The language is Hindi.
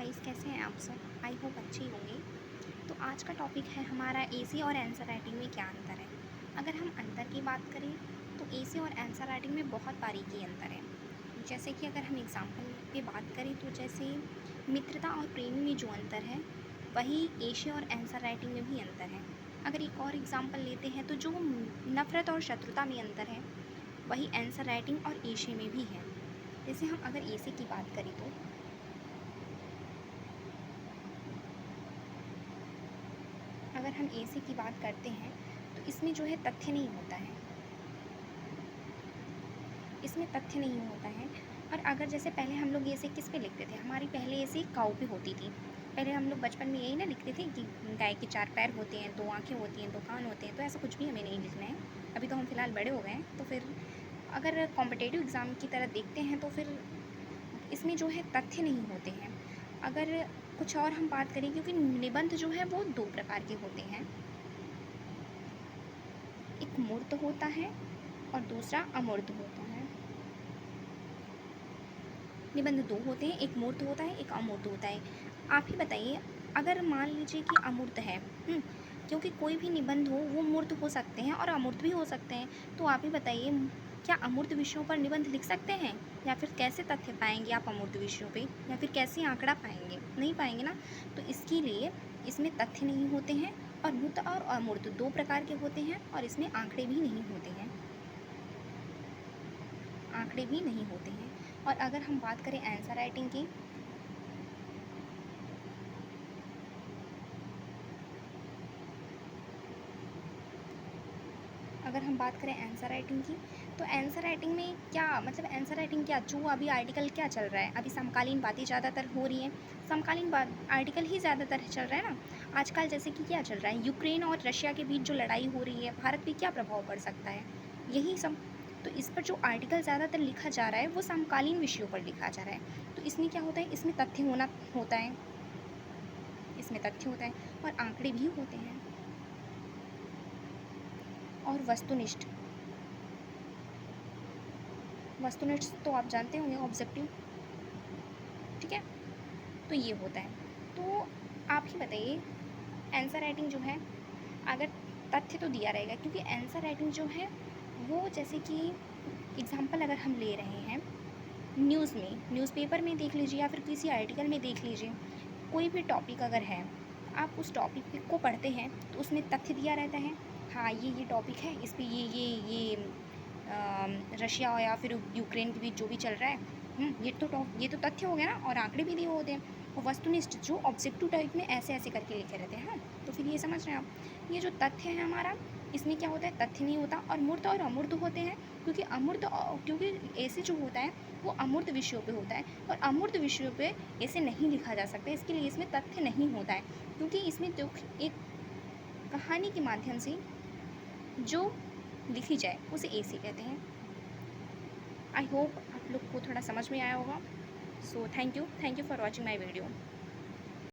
गाइस, कैसे हैं आप सब। आई होप अच्छे ही होंगे। तो आज का टॉपिक है हमारा एसी और आंसर राइटिंग में क्या अंतर है। अगर हम अंतर की बात करें तो एसी और आंसर राइटिंग में बहुत बारीकी अंतर है। जैसे कि अगर हम एग्जाम्पल पे बात करें तो जैसे मित्रता और प्रेम में जो अंतर है वही एसी और आंसर राइटिंग में भी अंतर है। अगर एक और एग्जाम्पल लेते हैं तो जो नफ़रत और शत्रुता में अंतर है वही आंसर राइटिंग और एसी में भी है। जैसे हम अगर एसी की बात करें तो अगर हम एसी की बात करते हैं तो इसमें जो है तथ्य नहीं होता है, इसमें तथ्य नहीं होता है। और अगर जैसे पहले हम लोग एसे किस पे लिखते थे, हमारी पहले एसे काऊ पे होती थी। पहले हम लोग बचपन में यही ना लिखते थे कि गाय के 4 पैर होते हैं, 2 आँखें होती हैं, 2 कान होते हैं। तो ऐसा कुछ भी हमें नहीं लिखना है। अभी तो हम फिलहाल बड़े हो गए हैं, तो फिर अगर कॉम्पिटेटिव एग्ज़ाम की तरह देखते हैं तो फिर इसमें जो है तथ्य नहीं होते हैं। अगर कुछ और हम बात करें, क्योंकि निबंध जो है वो 2 प्रकार के होते हैं, एक मूर्त होता है और दूसरा अमूर्त होता है। निबंध 2 होते हैं, एक मूर्त होता है, एक अमूर्त होता है। आप ही बताइए, अगर मान लीजिए कि अमूर्त है, क्योंकि कोई भी निबंध हो वो मूर्त हो सकते हैं और अमूर्त भी हो सकते हैं। तो आप ही बताइए, क्या अमूर्त विषयों पर निबंध लिख सकते हैं, या फिर कैसे तथ्य पाएंगे आप अमूर्त विषयों पे, या फिर कैसे आंकड़ा पाएंगे, नहीं पाएंगे ना। तो इसके लिए इसमें तथ्य नहीं होते हैं, और मूर्त और अमूर्त 2 प्रकार के होते हैं, और इसमें आंकड़े भी नहीं होते हैं, आंकड़े भी नहीं होते हैं। और अगर हम बात करें आंसर राइटिंग की, अगर हम बात करें आंसर राइटिंग की, तो आंसर राइटिंग में क्या मतलब, आंसर राइटिंग क्या, जो अभी आर्टिकल क्या चल रहा है, अभी समकालीन बातें ज़्यादातर हो रही हैं, समकालीन बात आर्टिकल ही ज़्यादातर चल रहा है ना आजकल। जैसे कि क्या चल रहा है, यूक्रेन और रशिया के बीच जो लड़ाई हो रही है, भारत पे क्या प्रभाव पड़ सकता है, यही सब। तो इस पर जो आर्टिकल ज़्यादातर लिखा जा रहा है वो समकालीन विषयों पर लिखा जा रहा है। तो इसमें क्या होता है, इसमें तथ्य होना होता है, इसमें तथ्य होता है और आंकड़े भी होते हैं, और वस्तुनिष्ठ, वस्तुनिष्ठ तो आप जानते होंगे, ऑब्जेक्टिव। ठीक है, तो ये होता है। तो आप ही बताइए, आंसर राइटिंग जो है, अगर तथ्य तो दिया रहेगा, क्योंकि आंसर राइटिंग जो है वो, जैसे कि एग्जांपल अगर हम ले रहे हैं, न्यूज़ में, न्यूज़पेपर में देख लीजिए या फिर किसी आर्टिकल में देख लीजिए, कोई भी टॉपिक अगर है, आप उस टॉपिक को पढ़ते हैं तो उसमें तथ्य दिया रहता है। हाँ, ये टॉपिक है, इस पर ये रशिया या फिर यूक्रेन के बीच जो भी चल रहा है, ये तो तथ्य हो गया ना, और आंकड़े भी दिए होते हैं। और वस्तुनिष्ठ जो ऑब्जेक्टिव टाइप में ऐसे ऐसे करके लिखे रहते हैं। तो फिर ये समझ रहे हैं आप, ये जो तथ्य है हमारा, इसमें क्या होता है, तथ्य नहीं होता। और मूर्त और अमूर्त होते हैं, क्योंकि ऐसे जो होता है वो अमूर्त विषयों पे होता है, और अमूर्त विषयों पे ऐसे नहीं लिखा जा सकता, इसके लिए इसमें तथ्य नहीं होता है। क्योंकि इसमें जो एक कहानी के माध्यम से जो लिखी जाए उसे ऐसे कहते हैं। आई होप आप लोग को थोड़ा समझ में आया होगा। So thank you for watching my video.